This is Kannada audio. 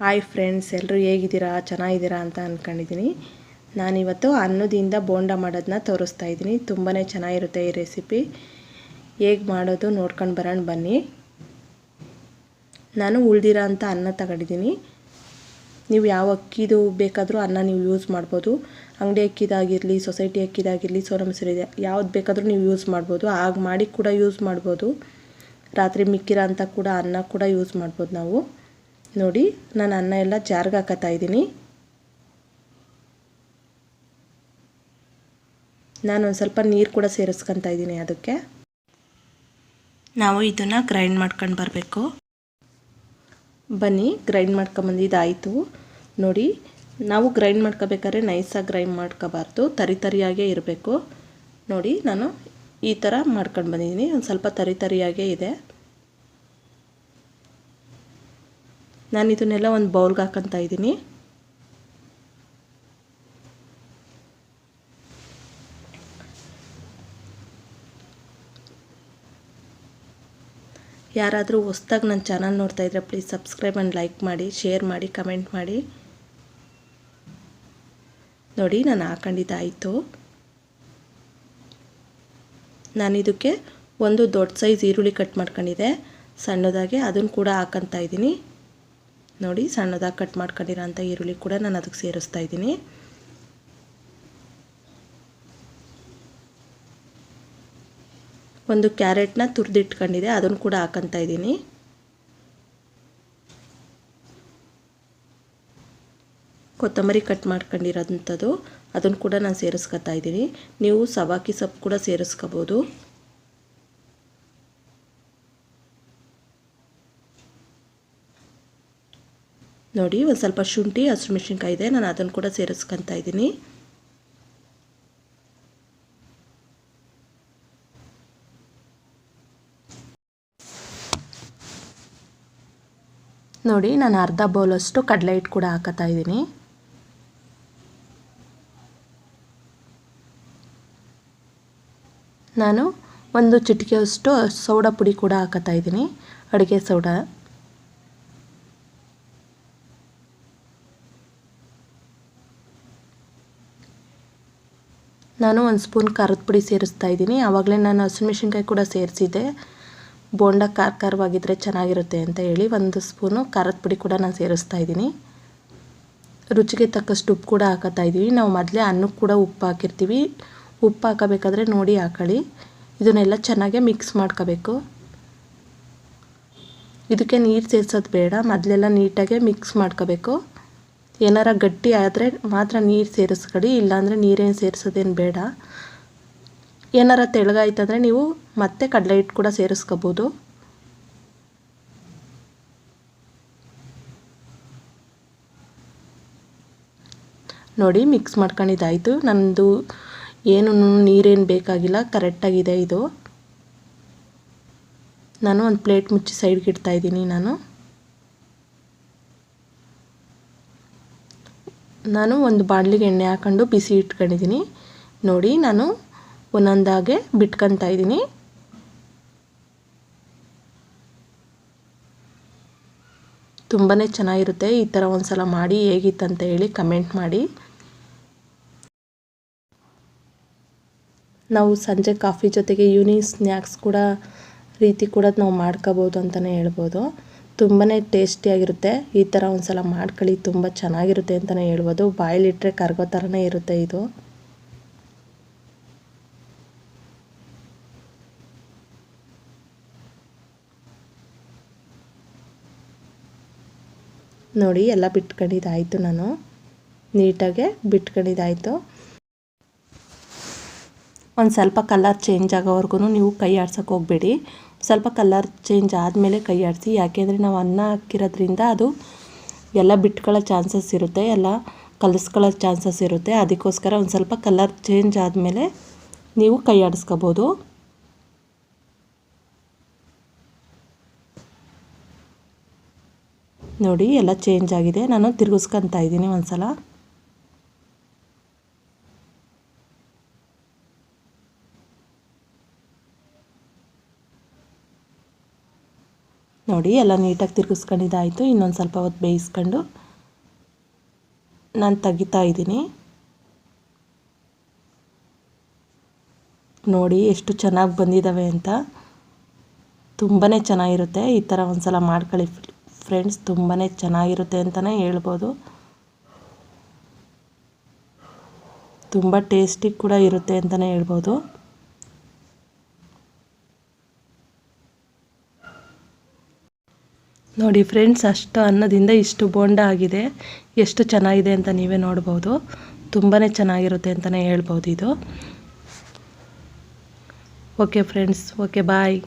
ಹಾಯ್ ಫ್ರೆಂಡ್ಸ್, ಎಲ್ಲರೂ ಹೇಗಿದ್ದೀರಾ? ಚೆನ್ನಾಗಿದ್ದೀರಾ ಅಂತ ಅಂದ್ಕೊಂಡಿದ್ದೀನಿ. ನಾನಿವತ್ತು ಅನ್ನದಿಂದ ಬೋಂಡ ಮಾಡೋದನ್ನ ತೋರಿಸ್ತಾ ಇದ್ದೀನಿ. ತುಂಬಾ ಚೆನ್ನಾಗಿರುತ್ತೆ ಈ ರೆಸಿಪಿ. ಹೇಗೆ ಮಾಡೋದು ನೋಡ್ಕೊಂಡು ಬರೋಣ ಬನ್ನಿ. ನಾನು ಉಳಿದಿರೋ ಅಂಥ ಅನ್ನ ತಗೊಂಡಿದ್ದೀನಿ. ನೀವು ಯಾವ ಅಕ್ಕಿದು ಬೇಕಾದರೂ ಅನ್ನ ನೀವು ಯೂಸ್ ಮಾಡ್ಬೋದು. ಅಂಗಡಿ ಅಕ್ಕಿದಾಗಿರಲಿ, ಸೊಸೈಟಿ ಅಕ್ಕಿದಾಗಿರಲಿ, ಸೋನಾ ಮಸೂರಿ ಯಾವ್ದು ಬೇಕಾದರೂ ನೀವು ಯೂಸ್ ಮಾಡ್ಬೋದು. ಆಗ ಮಾಡಿ ಕೂಡ ಯೂಸ್ ಮಾಡ್ಬೋದು. ರಾತ್ರಿ ಮಿಕ್ಕಿರೋ ಅಂಥ ಕೂಡ ಅನ್ನ ಕೂಡ ಯೂಸ್ ಮಾಡ್ಬೋದು ನಾವು. ನೋಡಿ, ನಾನು ಅನ್ನ ಎಲ್ಲ ಜಾರ್ಗೆ ಹಾಕತ್ತಾ ಇದ್ದೀನಿ. ನಾನು ಒಂದು ಸ್ವಲ್ಪ ನೀರು ಕೂಡ ಸೇರಿಸ್ಕೊತಾ ಇದ್ದೀನಿ. ಅದಕ್ಕೆ ನಾವು ಇದನ್ನು ಗ್ರೈಂಡ್ ಮಾಡ್ಕೊಂಡು ಬರಬೇಕು. ಬನ್ನಿ, ಗ್ರೈಂಡ್ ಮಾಡ್ಕೊಂಬಂದಿದ್ದಾಯಿತು. ನೋಡಿ, ನಾವು ಗ್ರೈಂಡ್ ಮಾಡ್ಕೋಬೇಕಾದ್ರೆ ನೈಸಾಗಿ ಗ್ರೈಂಡ್ ಮಾಡ್ಕೋಬಾರ್ದು, ತರಿಯಾಗೇ ಇರಬೇಕು. ನೋಡಿ, ನಾನು ಈ ಥರ ಮಾಡ್ಕೊಂಡು ಬಂದಿದ್ದೀನಿ. ಒಂದು ಸ್ವಲ್ಪ ತರಿಯಾಗೇ ಇದೆ. ನಾನು ಇದನ್ನೆಲ್ಲ ಒಂದು ಬೌಲ್ಗೆ ಹಾಕ್ಕೊತಾ ಇದ್ದೀನಿ. ಯಾರಾದರೂ ಹೊಸ್ದಾಗಿ ನನ್ನ ಚಾನಲ್ ನೋಡ್ತಾ ಇದ್ದರೆ ಪ್ಲೀಸ್ ಸಬ್ಸ್ಕ್ರೈಬ್ ಆ್ಯಂಡ್ ಲೈಕ್ ಮಾಡಿ, ಶೇರ್ ಮಾಡಿ, ಕಮೆಂಟ್ ಮಾಡಿ. ನೋಡಿ, ನಾನು ಹಾಕೊಂಡಿದ್ದಾಯಿತು. ನಾನು ಇದಕ್ಕೆ ಒಂದು ದೊಡ್ಡ ಸೈಜ್ ಈರುಳ್ಳಿ ಕಟ್ ಮಾಡ್ಕೊಂಡಿದ್ದೆ ಸಣ್ಣದಾಗೆ, ಅದನ್ನು ಕೂಡ ಹಾಕ್ಕೊತಾ ಇದ್ದೀನಿ. ನೋಡಿ, ಸಣ್ಣದಾಗಿ ಕಟ್ ಮಾಡ್ಕೊಂಡಿರೋ ಅಂಥ ಈರುಳ್ಳಿ ಕೂಡ ನಾನು ಅದಕ್ಕೆ ಸೇರಿಸ್ತಾ ಇದ್ದೀನಿ. ಒಂದು ಕ್ಯಾರೆಟ್ನ ತುರಿದಿಟ್ಕೊಂಡಿದೆ, ಅದನ್ನು ಕೂಡ ಹಾಕ್ಕೊತಾ ಇದ್ದೀನಿ. ಕೊತ್ತಂಬರಿ ಕಟ್ ಮಾಡ್ಕೊಂಡಿರೋಂಥದ್ದು ಅದನ್ನು ಕೂಡ ನಾನು ಸೇರಿಸ್ಕೊತಾ ಇದ್ದೀನಿ. ನೀವು ಸಬ್ಬಕ್ಕಿ ಸೊಪ್ಪು ಕೂಡ ಸೇರಿಸ್ಕೋಬೋದು. ನೋಡಿ, ಒಂದು ಸ್ವಲ್ಪ ಶುಂಠಿ, ಹಸಿಮೆಣಸಿನ್ಕಾಯಿ ಇದೆ, ನಾನು ಅದನ್ನು ಕೂಡ ಸೇರಿಸ್ಕೊತಾ ಇದ್ದೀನಿ. ನೋಡಿ, ನಾನು ಅರ್ಧ ಬೌಲಷ್ಟು ಕಡಲೆ ಹಿಟ್ಟು ಕೂಡ ಹಾಕತ್ತಾ ಇದ್ದೀನಿ. ನಾನು ಒಂದು ಚಿಟಿಕೆಯಷ್ಟು ಸೋಡಾ ಪುಡಿ ಕೂಡ ಹಾಕತ್ತಾ ಇದ್ದೀನಿ, ಅಡುಗೆ ಸೋಡಾ. ನಾನು ಒಂದು ಸ್ಪೂನ್ ಖಾರದ ಪುಡಿ ಸೇರಿಸ್ತಾ ಇದ್ದೀನಿ. ಆವಾಗಲೇ ನಾನು ಹಸಿಮೆಣಸಿನ್ಕಾಯಿ ಕೂಡ ಸೇರಿಸಿದ್ದೆ, ಬೋಂಡ ಖಾರವಾಗಿದ್ದರೆ ಚೆನ್ನಾಗಿರುತ್ತೆ ಅಂತ ಹೇಳಿ. ಒಂದು ಸ್ಪೂನು ಖಾರದ ಪುಡಿ ಕೂಡ ನಾನು ಸೇರಿಸ್ತಾ ಇದ್ದೀನಿ. ರುಚಿಗೆ ತಕ್ಕಷ್ಟು ಉಪ್ಪು ಕೂಡ ಹಾಕತ್ತಾ ಇದ್ದೀವಿ. ನಾವು ಮೊದಲೇ ಅನ್ನಕ್ಕೆ ಕೂಡ ಉಪ್ಪು ಹಾಕಿರ್ತೀವಿ. ಉಪ್ಪು ಹಾಕಬೇಕಾದ್ರೆ ನೋಡಿ ಹಾಕೊಳ್ಳಿ. ಇದನ್ನೆಲ್ಲ ಚೆನ್ನಾಗಿ ಮಿಕ್ಸ್ ಮಾಡ್ಕೋಬೇಕು. ಇದಕ್ಕೆ ನೀರು ಸೇರಿಸೋದು ಬೇಡ, ಮೊದಲೆಲ್ಲ ನೀಟಾಗೆ ಮಿಕ್ಸ್ ಮಾಡ್ಕೋಬೇಕು. ಏನಾರ ಗಟ್ಟಿ ಆದರೆ ಮಾತ್ರ ನೀರು ಸೇರಿಸ್ಕೊಳ್ಳಿ, ಇಲ್ಲಾಂದರೆ ನೀರೇನು ಸೇರಿಸೋದೇನು ಬೇಡ. ಏನಾರ ತೆಳ್ಳಗಾಯ್ತಂದರೆ ನೀವು ಮತ್ತೆ ಕಡಲೆ ಹಿಟ್ಟು ಕೂಡ ಸೇರಿಸ್ಕೋಬೋದು. ನೋಡಿ, ಮಿಕ್ಸ್ ಮಾಡ್ಕೊಂಡಿದ್ದಾಯಿತು. ನನ್ನದು ಏನು ನೀರೇನು ಬೇಕಾಗಿಲ್ಲ, ಕರೆಕ್ಟಾಗಿದೆ ಇದು. ನಾನು ಒಂದು ಪ್ಲೇಟ್ ಮುಚ್ಚಿ ಸೈಡ್ಗೆ ಇಡ್ತಾಯಿದ್ದೀನಿ. ನಾನು ಒಂದು ಬಾಣಲಿಗೆ ಎಣ್ಣೆ ಹಾಕ್ಕೊಂಡು ಬಿಸಿ ಇಟ್ಕೊಂಡಿದ್ದೀನಿ. ನೋಡಿ, ನಾನು ಒಂದೊಂದಾಗೆ ಬಿಟ್ಕೊತಾ ಇದ್ದೀನಿ. ತುಂಬಾ ಚೆನ್ನಾಗಿರುತ್ತೆ. ಈ ಥರ ಒಂದು ಸಲ ಮಾಡಿ ಹೇಗಿತ್ತಂತ ಹೇಳಿ ಕಮೆಂಟ್ ಮಾಡಿ. ನಾವು ಸಂಜೆ ಕಾಫಿ ಜೊತೆಗೆ ಈವ್ನಿಂಗ್ ಸ್ನ್ಯಾಕ್ಸ್ ಕೂಡ ರೀತಿ ಕೂಡ ನಾವು ಮಾಡ್ಕೋಬೋದು ಅಂತಲೇ ಹೇಳ್ಬೋದು. ತುಂಬಾ ಟೇಸ್ಟಿಯಾಗಿರುತ್ತೆ. ಈ ಥರ ಒಂದು ಸಲ ಮಾಡ್ಕೊಳ್ಳಿ, ತುಂಬ ಚೆನ್ನಾಗಿರುತ್ತೆ ಅಂತಲೇ ಹೇಳ್ಬೋದು. ಬಾಯಲ್ಲಿಟ್ಟರೆ ಕರಗೋ ಥರನೇ ಇರುತ್ತೆ ಇದು. ನೋಡಿ, ಎಲ್ಲ ಬಿಟ್ಕೊಂಡಿದ್ದಾಯಿತು. ನಾನು ನೀಟಾಗೆ ಬಿಟ್ಕೊಂಡಿದ್ದಾಯಿತು. ಒಂದು ಸ್ವಲ್ಪ ಕಲರ್ ಚೇಂಜ್ ಆಗೋವರೆಗೂ ನೀವು ಕೈ ಆಡ್ಸೋಕ್ಕೆ ಹೋಗಬೇಡಿ. ಸ್ವಲ್ಪ ಕಲರ್ ಚೇಂಜ್ ಆದಮೇಲೆ ಕೈ ಆಡಿಸಿ. ಯಾಕೆಂದರೆ ನಾವು ಅನ್ನ ಹಾಕಿರೋದ್ರಿಂದ ಅದು ಎಲ್ಲ ಬಿಟ್ಕೊಳ್ಳೋ ಚಾನ್ಸಸ್ ಇರುತ್ತೆ, ಎಲ್ಲ ಕಲಿಸ್ಕೊಳ್ಳೋ ಚಾನ್ಸಸ್ ಇರುತ್ತೆ. ಅದಕ್ಕೋಸ್ಕರ ಒಂದು ಸ್ವಲ್ಪ ಕಲರ್ ಚೇಂಜ್ ಆದಮೇಲೆ ನೀವು ಕೈ ಆಡಿಸ್ಕೋಬೋದು. ನೋಡಿ, ಎಲ್ಲ ಚೇಂಜ್ ಆಗಿದೆ. ನಾನು ತಿರುಗಿಸ್ಕೊತಾ ಇದ್ದೀನಿ ಒಂದು ಸಲ. ನೋಡಿ, ನೋಡಿ ಎಲ್ಲ ನೀಟಾಗಿ ತಿರುಗಿಸ್ಕೊಂಡಿದ್ದಾಯಿತು. ಇನ್ನೊಂದು ಸ್ವಲ್ಪ ಹೊತ್ತು ಬೇಯಿಸ್ಕೊಂಡು ನಾನು ತೆಗಿತಾ ಇದ್ದೀನಿ. ನೋಡಿ ಎಷ್ಟು ಚೆನ್ನಾಗಿ ಬಂದಿದ್ದಾವೆ ಅಂತ. ತುಂಬಾ ಚೆನ್ನಾಗಿರುತ್ತೆ. ಈ ಥರ ಒಂದು ಸಲ ಮಾಡ್ಕೊಳ್ಳಿ ಫ್ರೆಂಡ್ಸ್, ತುಂಬಾ ಚೆನ್ನಾಗಿರುತ್ತೆ ಅಂತಲೇ ಹೇಳ್ಬೋದು. ತುಂಬ ಟೇಸ್ಟಿ ಕೂಡ ಇರುತ್ತೆ ಅಂತಲೇ ಹೇಳ್ಬೋದು. ನೋಡಿ ಫ್ರೆಂಡ್ಸ್, ಅಷ್ಟು ಅನ್ನದಿಂದ ಇಷ್ಟು ಬೋಂಡ ಆಗಿದೆ. ಎಷ್ಟು ಚೆನ್ನಾಗಿದೆ ಅಂತ ನೀವೇ ನೋಡ್ಬೋದು. ತುಂಬಾ ಚೆನ್ನಾಗಿರುತ್ತೆ ಅಂತಲೇ ಹೇಳ್ಬೋದು ಇದು. ಓಕೆ ಫ್ರೆಂಡ್ಸ್, ಓಕೆ ಬಾಯ್.